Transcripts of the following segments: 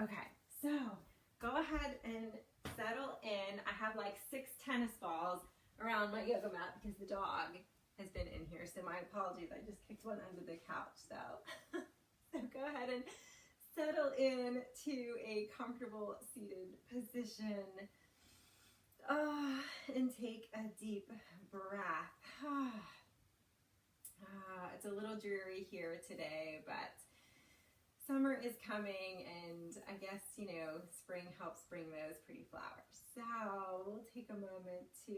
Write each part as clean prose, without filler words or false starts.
Okay, so go ahead and settle in. I have like 6 tennis balls around my yoga mat because the dog has been in here. So my apologies, I just kicked one under the couch. So go ahead and settle in to a comfortable seated position. And take a deep breath. It's a little dreary here today, but summer is coming, and I guess, spring helps bring those pretty flowers. So we'll take a moment to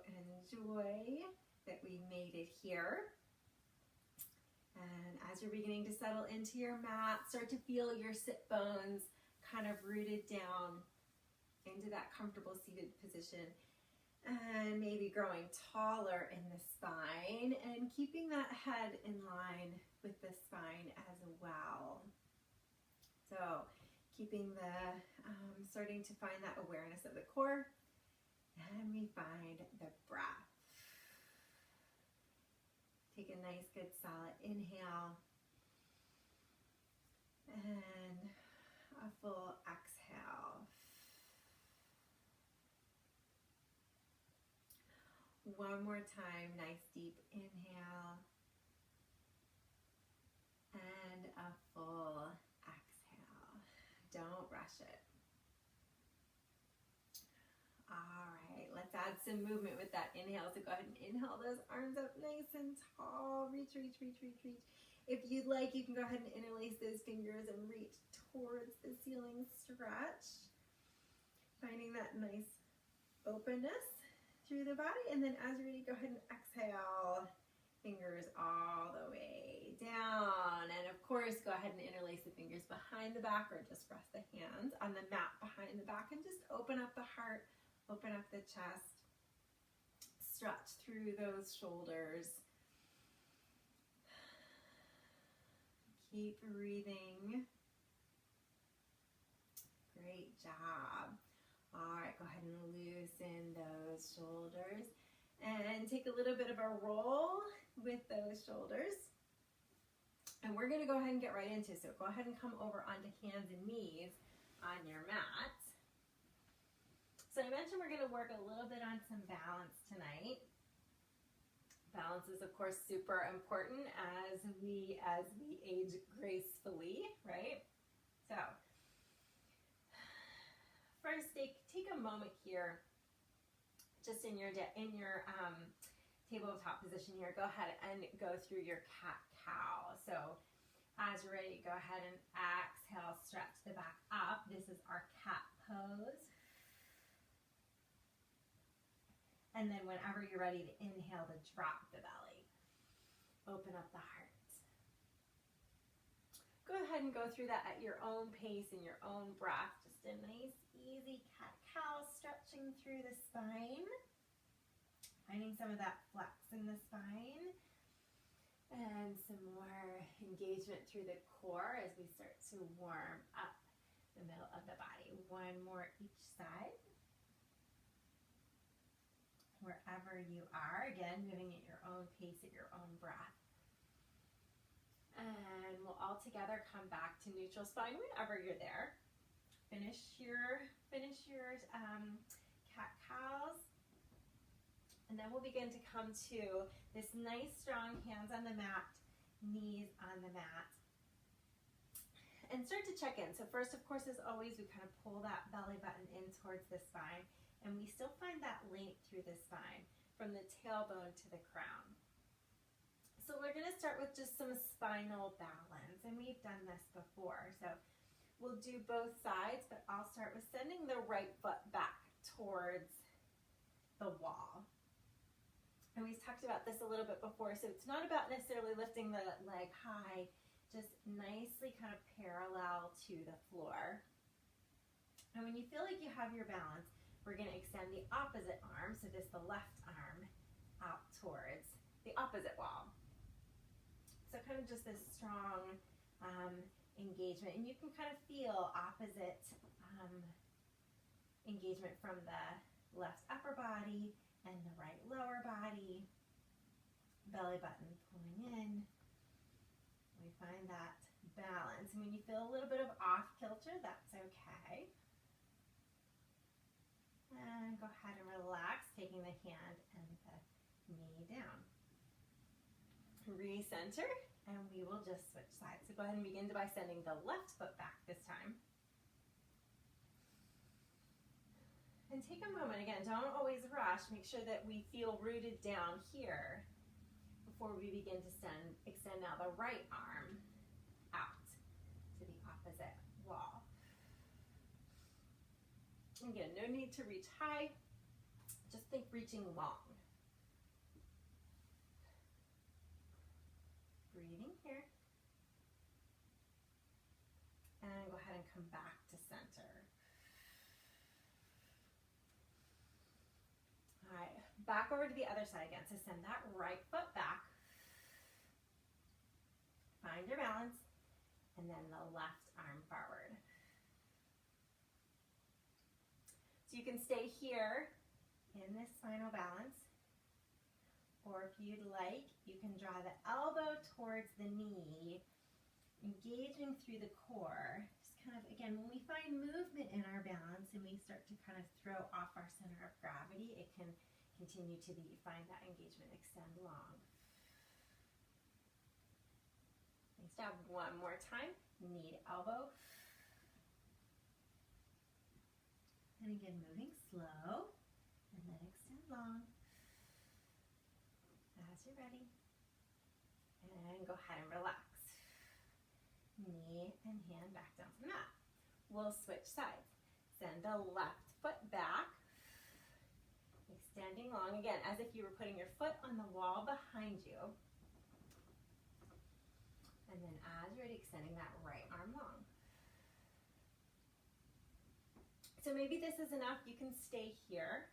enjoy that we made it here. And as you're beginning to settle into your mat, start to feel your sit bones kind of rooted down into that comfortable seated position, and maybe growing taller in the spine and keeping that head in line with the spine as well. So keeping starting to find that awareness of the core, and we find the breath. Take a nice, good, solid inhale and a full exhale. One more time, nice deep inhale and a full exhale. Don't rush it. All right, let's add some movement with that inhale. So go ahead and inhale those arms up nice and tall. Reach, reach, reach, reach, reach. If you'd like, you can go ahead and interlace those fingers and reach towards the ceiling. Stretch. Finding that nice openness through the body, and then as you're ready, go ahead and exhale, fingers all the way down. And of course, go ahead and interlace the fingers behind the back, or just rest the hands on the mat behind the back, and just open up the heart, open up the chest, stretch through those shoulders. Keep breathing. Great job. All right, go ahead and loosen those shoulders and take a little bit of a roll with those shoulders. And we're going to go ahead and get right into it. So go ahead and come over onto hands and knees on your mat. So I mentioned we're going to work a little bit on some balance tonight. Balance is, of course, super important as we age gracefully, right? So first, take a moment here, just in your tabletop position here. Go ahead and go through your cat-cow. So as you're ready, go ahead and exhale, stretch the back up. This is our cat pose. And then whenever you're ready to inhale, to drop the belly. Open up the heart. Go ahead and go through that at your own pace and your own breath. Just a nice, easy cat-cow, stretching through the spine. Finding some of that flex in the spine. And some more engagement through the core as we start to warm up the middle of the body. One more each side. Wherever you are, again, moving at your own pace, at your own breath. And we'll all together come back to neutral spine whenever you're there. Finish your cat-cows. And then we'll begin to come to this nice strong hands on the mat, knees on the mat. And start to check in. So first, of course, as always, we kind of pull that belly button in towards the spine. And we still find that length through the spine from the tailbone to the crown. So we're going to start with just some spinal balance. And we've done this before. So we'll do both sides, but I'll start with sending the right foot back towards the wall. And we've talked about this a little bit before. So it's not about necessarily lifting the leg high, just nicely kind of parallel to the floor. And when you feel like you have your balance, we're going to extend the opposite arm, so just the left arm, out towards the opposite wall. So kind of just this strong engagement. And you can kind of feel opposite engagement from the left upper body and the right lower body. Belly button pulling in. We find that balance. And when you feel a little bit of off kilter, that's And go ahead and relax, taking the hand and the knee down. Recenter, and we will just switch sides. So go ahead and begin by sending the left foot back this time. And take a moment, again, don't always rush. Make sure that we feel rooted down here before we begin to extend now the right arm out to the opposite wall. Again, no need to reach high, just think reaching long. Breathing here. And go ahead and come back to center. All right, back over to the other side again. So send that right foot back. Find your balance. And then the left arm forward. So you can stay here in this spinal balance. Or if you'd like, you can draw the elbow towards the knee, engaging through the core. Just kind of, again, when we find movement in our balance and we start to kind of throw off our center of gravity, it can continue to find that engagement, extend long. Nice job. One more time. Knee to elbow. And again, moving slow, and then extend long. As you're ready. And go ahead and relax. Knee and hand back down to the mat. We'll switch sides. Send the left foot back. Extending long, again, as if you were putting your foot on the wall behind you. And then as you're ready, extending that right arm long. So maybe this is enough. You can stay here.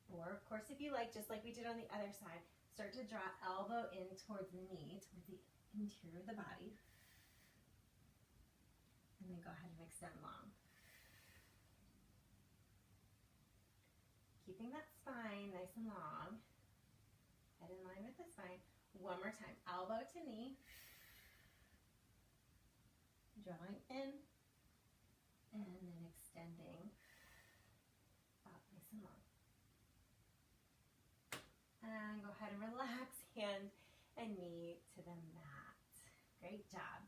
Or, of course, if you like, just like we did on the other side, start to draw elbow in towards the knee, towards the interior of the body. And then go ahead and extend long. Keeping that spine nice and long. Head in line with the spine. One more time. Elbow to knee. Drawing in. And then extending out nice and long. And go ahead and relax, hand and knee to the mat. Great job.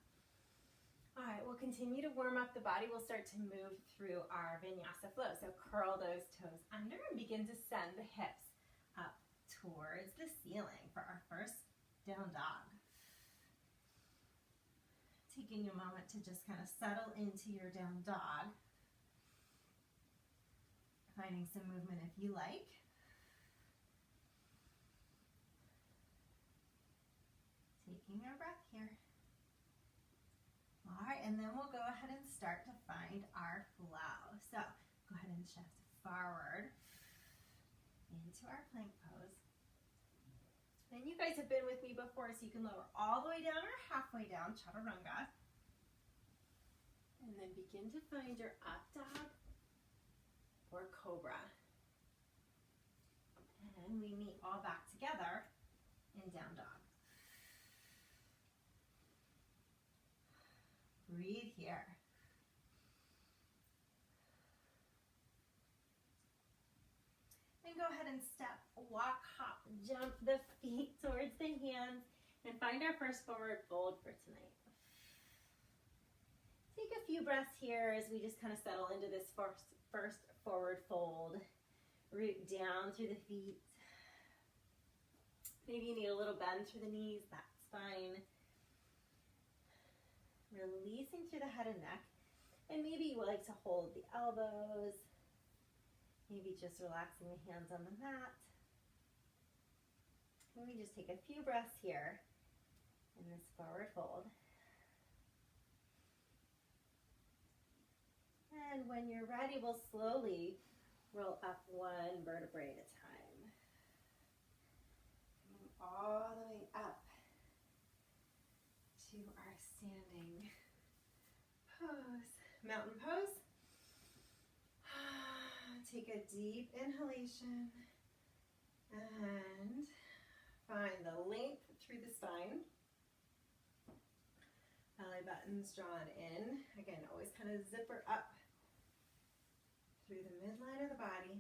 All right, we'll continue to warm up the body. We'll start to move through our vinyasa flow. So curl those toes under and begin to send the hips up towards the ceiling for our first down dog. Taking a moment to just kind of settle into your down dog. Finding some movement if you like. Taking our breath here. All right, and then we'll go ahead and start to find our flow. So go ahead and shift forward into our plank pose. And you guys have been with me before, so you can lower all the way down or halfway down, chaturanga. And then begin to find your up dog or cobra. And we meet all back together in down dog. Breathe here. And go ahead and step, walk, hop, jump the feet towards the hands, and find our first forward fold for tonight. Take a few breaths here as we just kind of settle into this first forward fold. Root down through the feet. Maybe you need a little bend through the knees, that's fine. Releasing through the head and neck. And maybe you would like to hold the elbows. Maybe just relaxing the hands on the mat. And we just take a few breaths here in this forward fold. And when you're ready, we'll slowly roll up one vertebrae at a time. Coming all the way up to our standing pose, mountain pose. Take a deep inhalation and find the length through the spine. Belly button's drawn in. Again, always kind of zipper up through the midline of the body.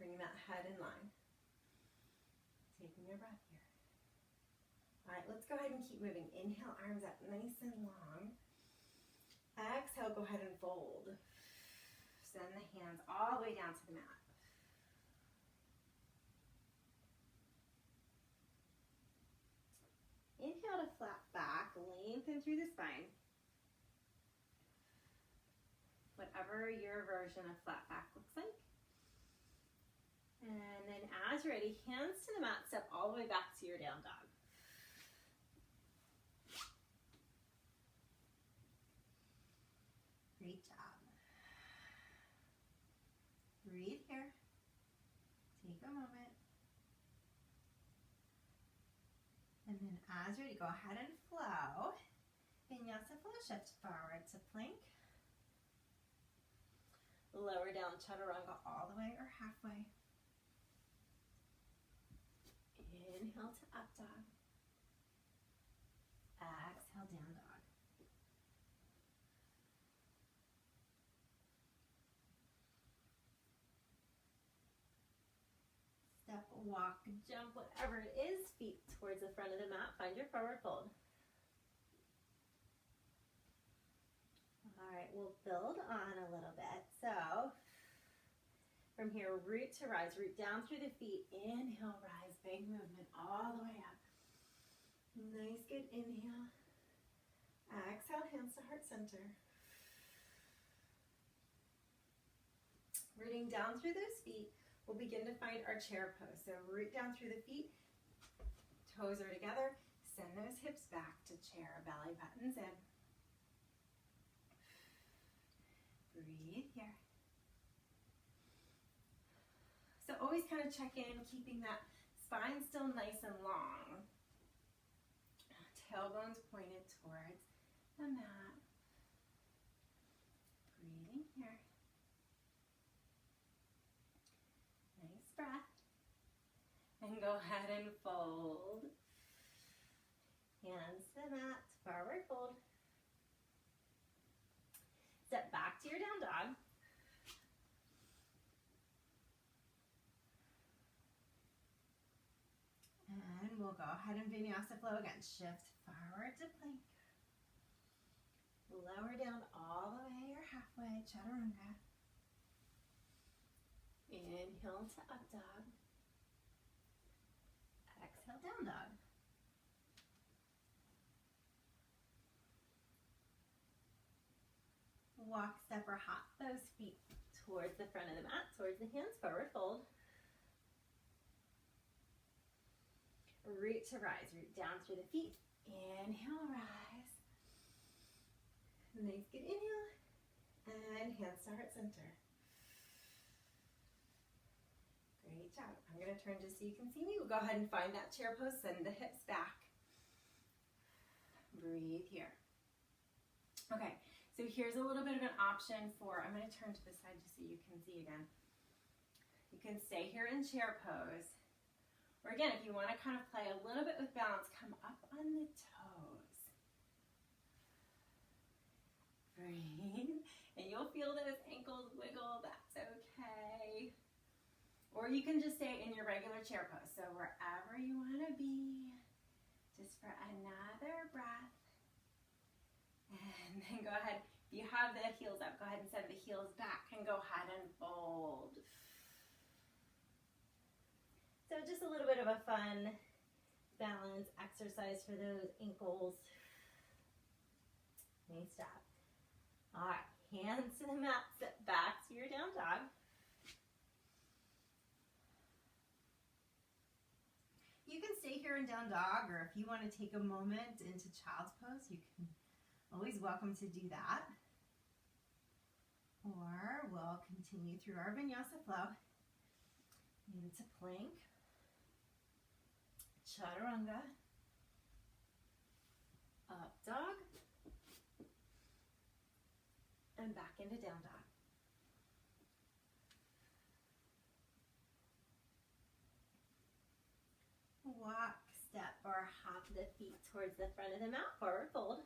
Bring that head in line. Taking your breath here. All right, let's go ahead and keep moving. Inhale, arms up nice and long. Exhale, go ahead and fold. Send the hands all the way down to the mat. Inhale to flat back, lengthen through the spine. Whatever your version of flat back looks like. And then as you're ready, hands to the mat, step all the way back to your down dog. Great job. Breathe here. Take a moment. And then as you're ready, go ahead and flow. Vinyasa flow, shift forward to plank. Lower down chaturanga all the way or halfway. Inhale to up dog. Exhale, down dog. Step, walk, jump, whatever it is, feet towards the front of the mat. Find your forward fold. All right, we'll build on a little bit. So from here, root to rise, root down through the feet. Inhale, rise, big movement all the way up. Nice, good inhale. Exhale, hands to heart center. Rooting down through those feet, we'll begin to find our chair pose. So root down through the feet, toes are together. Send those hips back to chair, belly buttons in. Breathe here. So always kind of check in, keeping that spine still nice and long. Tailbones pointed towards the mat. Breathing here. Nice breath. And go ahead and fold. Hands to the mat, forward fold. Step back to your down dog. And we'll go ahead and vinyasa flow again. Shift forward to plank. Lower down all the way or halfway, chaturanga. Inhale to up dog. Exhale, down dog. Walk, step, or hop those feet towards the front of the mat, towards the hands, forward fold. Root to rise, root down through the feet. Inhale, rise. Nice, good inhale. And hands to heart center. Great job. I'm going to turn just so you can see me. We'll go ahead and find that chair pose, send the hips back. Breathe here. Okay. So here's a little bit of an option for, I'm going to turn to the side just so you can see again. You can stay here in chair pose. Or again, if you want to kind of play a little bit with balance, come up on the toes. Breathe. And you'll feel those ankles wiggle, that's okay. Or you can just stay in your regular chair pose. So wherever you want to be, just for another breath. And then go ahead, if you have the heels up, go ahead and send the heels back and go ahead and fold. So just a little bit of a fun balance exercise for those ankles. Nice job. All right, hands to the mat, step back to your down dog. You can stay here in down dog, or if you want to take a moment into child's pose, you can always welcome to do that. Or we'll continue through our vinyasa flow into plank, chaturanga, up dog, and back into down dog. Walk, step, or hop the feet towards the front of the mat, forward fold.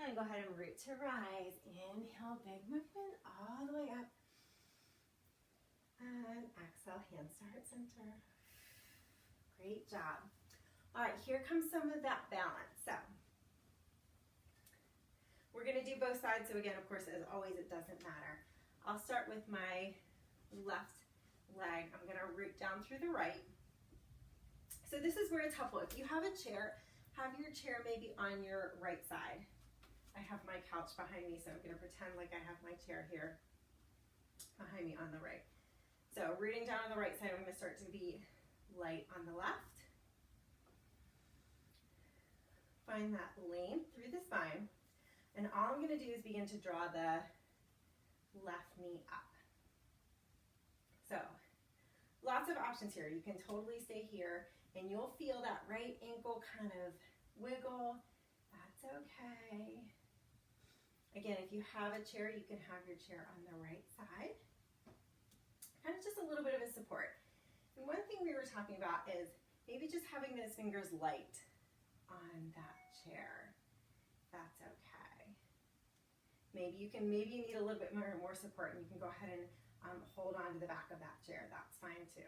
And again, go ahead and root to rise. Inhale, big movement all the way up. And exhale, hands to heart center. Great job. All right, here comes some of that balance. So we're gonna do both sides. So again, of course, as always, it doesn't matter. I'll start with my left leg. I'm gonna root down through the right. So this is where it's helpful. If you have a chair, have your chair maybe on your right side. I have my couch behind me, so I'm gonna pretend like I have my chair here behind me on the right. So rooting down on the right side, I'm gonna start to be light on the left. Find that length through the spine. And all I'm gonna do is begin to draw the left knee up. So lots of options here. You can totally stay here and you'll feel that right ankle kind of wiggle. That's okay. Again, if you have a chair, you can have your chair on the right side. Kind of just a little bit of a support. And one thing we were talking about is maybe just having those fingers light on that chair. That's okay. Maybe you need a little bit more support and you can go ahead and hold on to the back of that chair. That's fine too.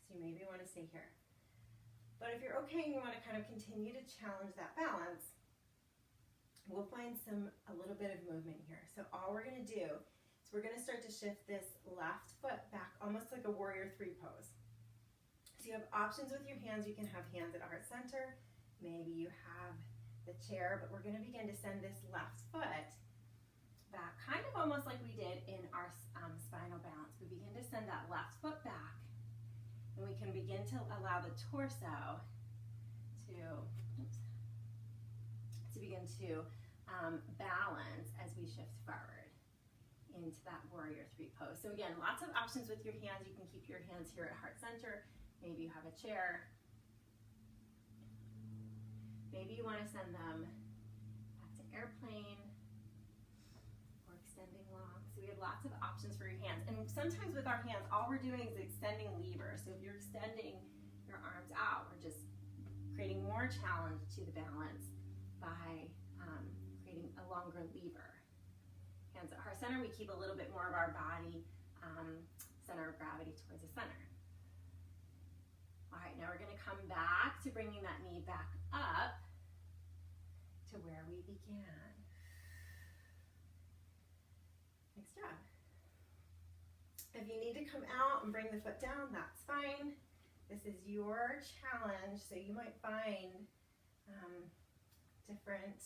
So you maybe want to stay here. But if you're okay and you want to kind of continue to challenge that balance, we'll find a little bit of movement here. So all we're going to do is we're going to start to shift this left foot back, almost like a warrior three pose. So you have options with your hands. You can have hands at heart center. Maybe you have the chair, but we're going to begin to send this left foot back, kind of almost like we did in our spinal balance. We begin to send that left foot back, and we can begin to allow the torso to begin to balance as we shift forward into that warrior three pose. So again, lots of options with your hands. You can keep your hands here at heart center. Maybe you have a chair. Maybe you want to send them back to airplane or extending long. So we have lots of options for your hands. And sometimes with our hands, all we're doing is extending levers. So if you're extending your arms out, we're just creating more challenge to the balance by creating a longer lever. Hands at heart center, we keep a little bit more of our body center of gravity towards the center. All right, now we're going to come back to bringing that knee back up to where we began. Nice job. If you need to come out and bring the foot down, that's fine. This is your challenge, so you might find different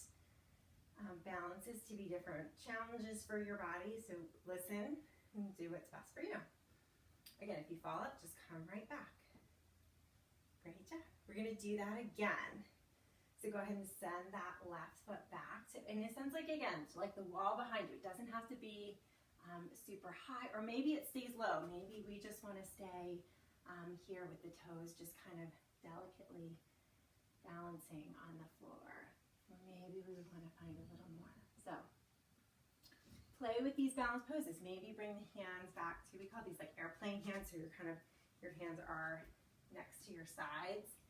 balances to be different challenges for your body, so listen and do what's best for you. Again, if you fall up, just come right back. Great job. We're going to do that again. So go ahead and send that left foot back. And it sounds like, again, it's like the wall behind you. It doesn't have to be super high, or maybe it stays low. Maybe we just want to stay here with the toes just kind of delicately balancing on the floor. Or maybe we would want to find a little more. So play with these balance poses. Maybe bring the hands back to, we call these like airplane hands. So you're kind of, your hands are next to your sides,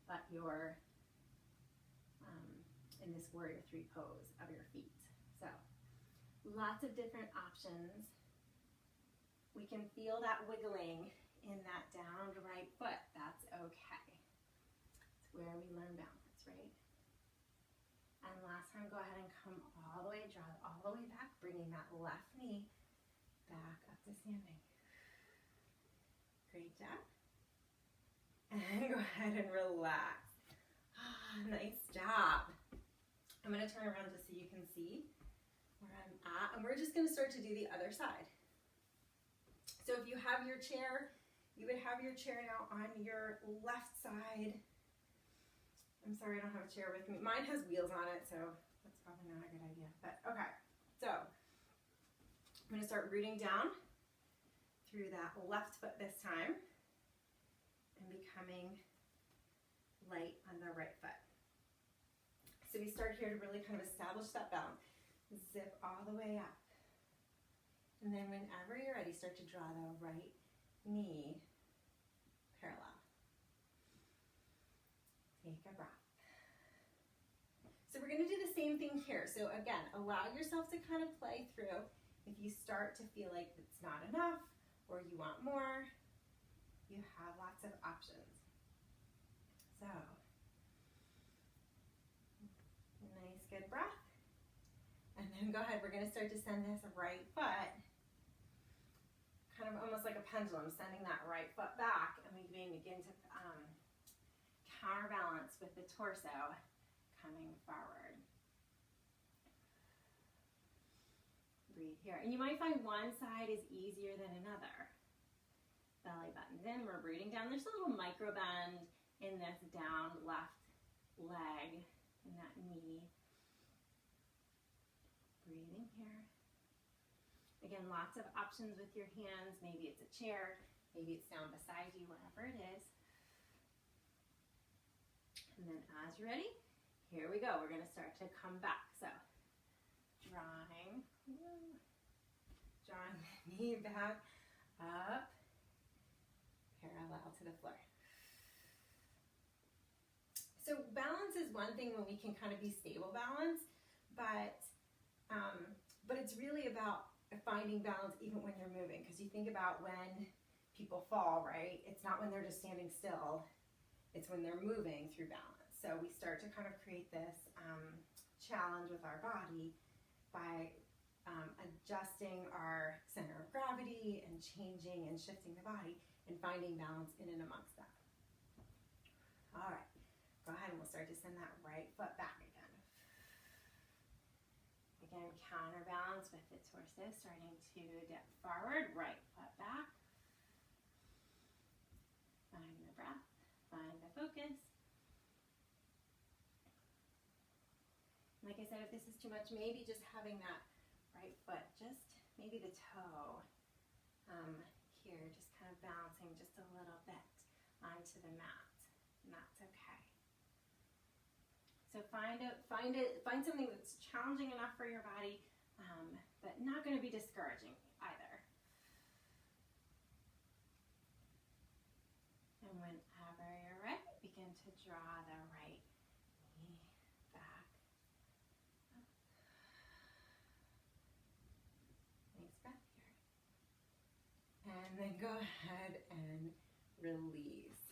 but you're in this warrior three pose of your feet. So lots of different options. We can feel that wiggling in that downed right foot. That's okay. It's where we learn balance, right? And last time, go ahead and come all the way, draw it all the way back, bringing that left knee back up to standing. Great job. And go ahead and relax. Nice job. I'm going to turn around just so you can see where I'm at. And we're just going to start to do the other side. So if you have your chair, you would have your chair now on your left side. I'm sorry, I don't have a chair with me. Mine has wheels on it, so that's probably not a good idea. But okay, so I'm going to start rooting down through that left foot this time and becoming light on the right foot. So we start here to really kind of establish that balance. Zip all the way up. And then whenever you're ready, start to draw the right knee parallel. Take a breath. So we're going to do same thing here. So again, allow yourself to kind of play through. If you start to feel like it's not enough or you want more, you have lots of options. So, nice, good breath. And then go ahead, we're gonna start to send this right foot, kind of almost like a pendulum, sending that right foot back, and we begin to counterbalance with the torso coming forward. Breathe here. And you might find one side is easier than another. Belly buttons in, we're rooting down. There's a little micro bend in this down left leg and that knee. Breathing here. Again, lots of options with your hands. Maybe it's a chair, maybe it's down beside you, whatever it is. And then as you're ready, here we go. We're going to start to come back. So drawing the knee back up, parallel to the floor. So balance is one thing when we can kind of be stable balance, but it's really about finding balance even when you're moving, because you think about when people fall, right? It's not when they're just standing still, it's when they're moving through balance. So we start to kind of create this challenge with our body by adjusting our center of gravity and changing and shifting the body and finding balance in and amongst that. All right, go ahead and we'll start to send that right foot back again. Again, counterbalance with the torso, starting to dip forward, right foot back. Find the breath, find the focus. Like I said, if this is too much, maybe just having that right foot, just maybe the toe here, just kind of bouncing just a little bit onto the mat, and that's okay. So find something that's challenging enough for your body, but not going to be discouraging either. And whenever you're ready, begin to draw the right knee back. Nice breath here. And then go ahead and release.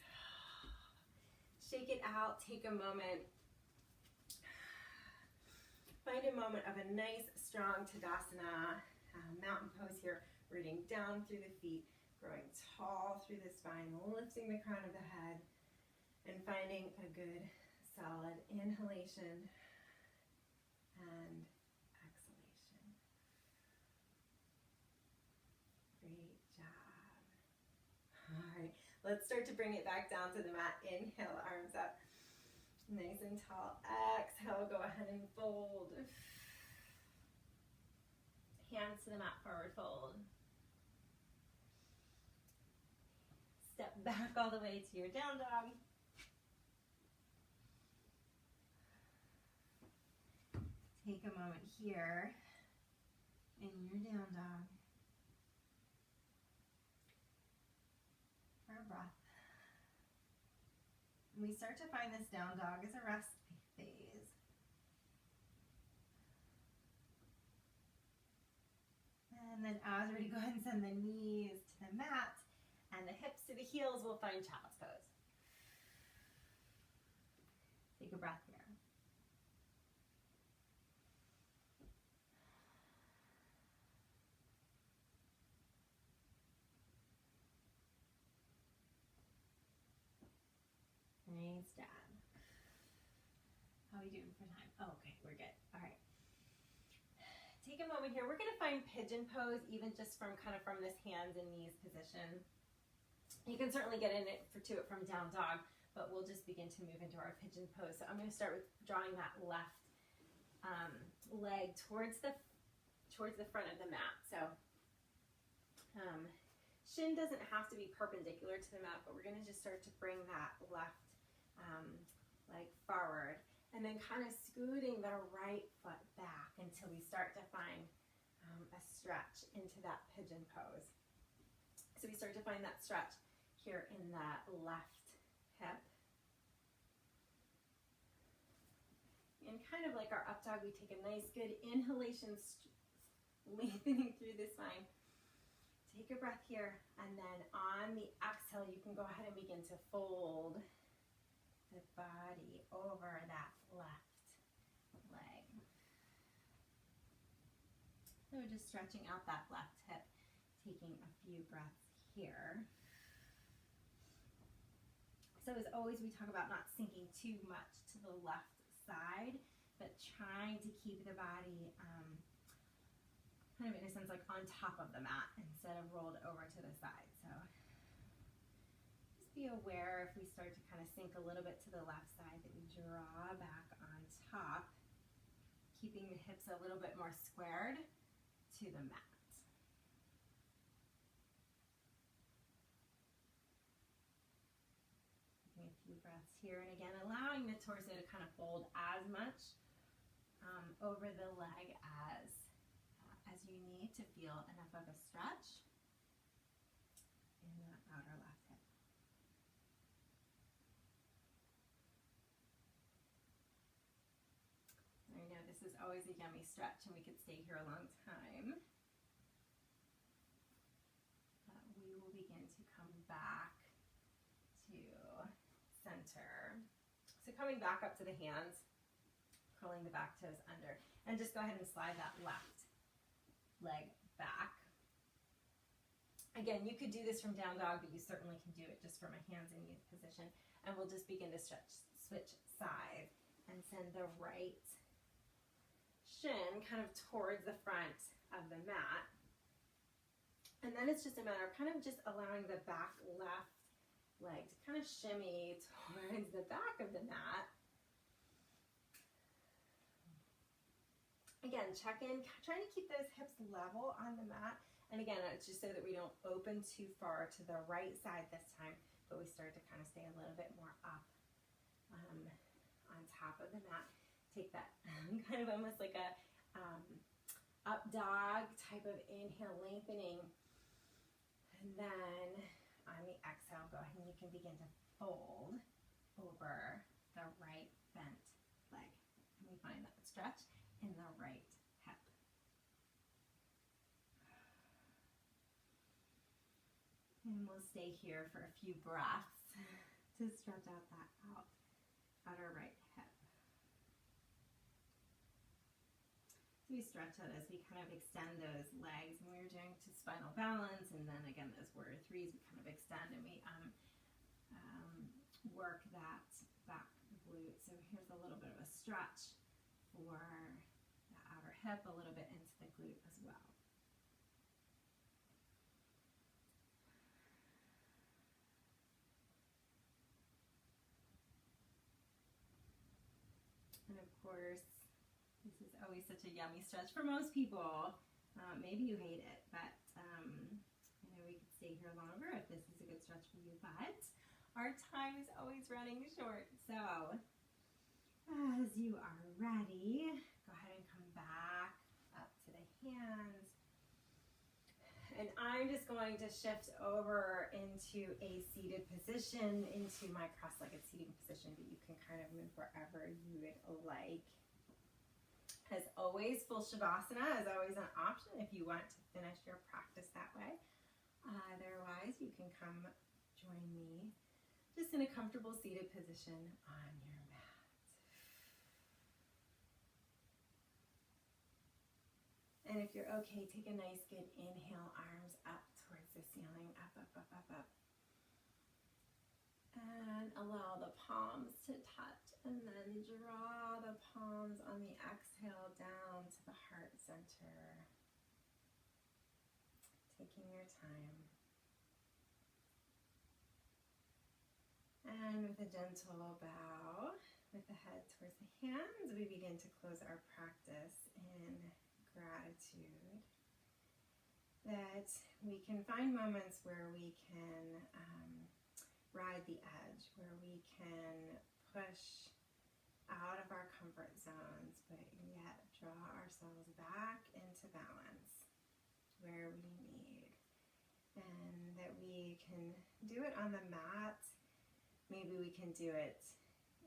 Shake it out, take a moment. Find a moment of a nice, strong Tadasana, mountain pose here, rooting down through the feet, growing tall through the spine, lifting the crown of the head, and finding a good, solid inhalation and exhalation. Great job. All right, let's start to bring it back down to the mat. Inhale, arms up. Nice and tall. Exhale, go ahead and fold. Hands to the mat, forward fold. Step back all the way to your down dog. Take a moment here in your down dog for a breath. We start to find this down dog as a rest phase. And then as we're ready, go ahead and send the knees to the mat and the hips to the heels. We'll find child's pose. Take a breath here. Nice job. How are we doing for time? Oh, okay, we're good. All right. Take a moment here. We're going to find pigeon pose, even just from this hands and knees position. You can certainly get to it from down dog, but we'll just begin to move into our pigeon pose. So I'm going to start with drawing that left leg towards the front of the mat. So shin doesn't have to be perpendicular to the mat, but we're going to just start to bring that left leg forward, and then kind of scooting the right foot back until we start to find a stretch into that pigeon pose. So we start to find that stretch here in that left hip. And kind of like our up dog, we take a nice good inhalation, lengthening through the spine. Take a breath here, and then on the exhale, you can go ahead and begin to fold the body over that left leg. So we're just stretching out that left hip, taking a few breaths here. So as always, we talk about not sinking too much to the left side, but trying to keep the body kind of in a sense like on top of the mat instead of rolled over to the side. So just be aware if we start to kind of sink a little bit to the left side that we draw back on top, keeping the hips a little bit more squared to the mat. Taking a few breaths here, and again, allowing the torso to kind of fold as much over the leg as you need to feel enough of a stretch in that outer left hip. I know this is always a yummy stretch and we could stay here a long time. But we will begin to come back to center. So coming back up to the hands, curling the back toes under, and just go ahead and slide that left leg back. Again, you could do this from down dog, but you certainly can do it just from a hands and knees position. And we'll just begin to switch sides and send the right shin kind of towards the front of the mat. And then it's just a matter of kind of just allowing the back left leg to kind of shimmy towards the back of the mat. Again, check in, trying to keep those hips level on the mat. And again, it's just so that we don't open too far to the right side this time, but we start to kind of stay a little bit more up on top of the mat. Take that kind of almost like a up dog type of inhale, lengthening. And then on the exhale, go ahead and you can begin to fold over the right bent leg. And we find that stretch in the right hip. And we'll stay here for a few breaths to stretch out that outer right hip. So we stretch out as we kind of extend those legs, and we're doing to spinal balance, and then again those warrior threes, we kind of extend and we work that back glute. So here's a little bit of a stretch for the outer hip, a little bit into the glute as well. And of course, this is always such a yummy stretch for most people. Maybe you hate it, but I know we could stay here longer if this is a good stretch for you, but our time is always running short. So as you are ready, go ahead and come back up to the hands. And I'm just going to shift over into a seated position, into my cross-legged seating position, but you can kind of move wherever you would like. As always, full Shavasana is always an option if you want to finish your practice that way. Otherwise, you can come join me just in a comfortable seated position on your mat. And if you're okay, take a nice good inhale, arms up towards the ceiling, up, up, up, up, up. And allow the palms to touch, and then draw the palms on the exhale down to the heart center. Taking your time. And with a gentle bow, with the head towards the hands, we begin to close our practice in gratitude that we can find moments where we can ride the edge, where we can push out of our comfort zones, but yet draw ourselves back into balance where we need. And that we can do it on the mat. Maybe we can do it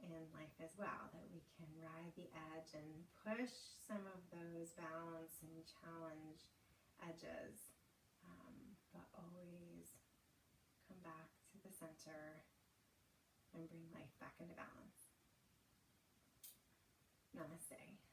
in life as well, that we can ride at the edge and push some of those balance and challenge edges, but always come back to the center and bring life back into balance. Namaste.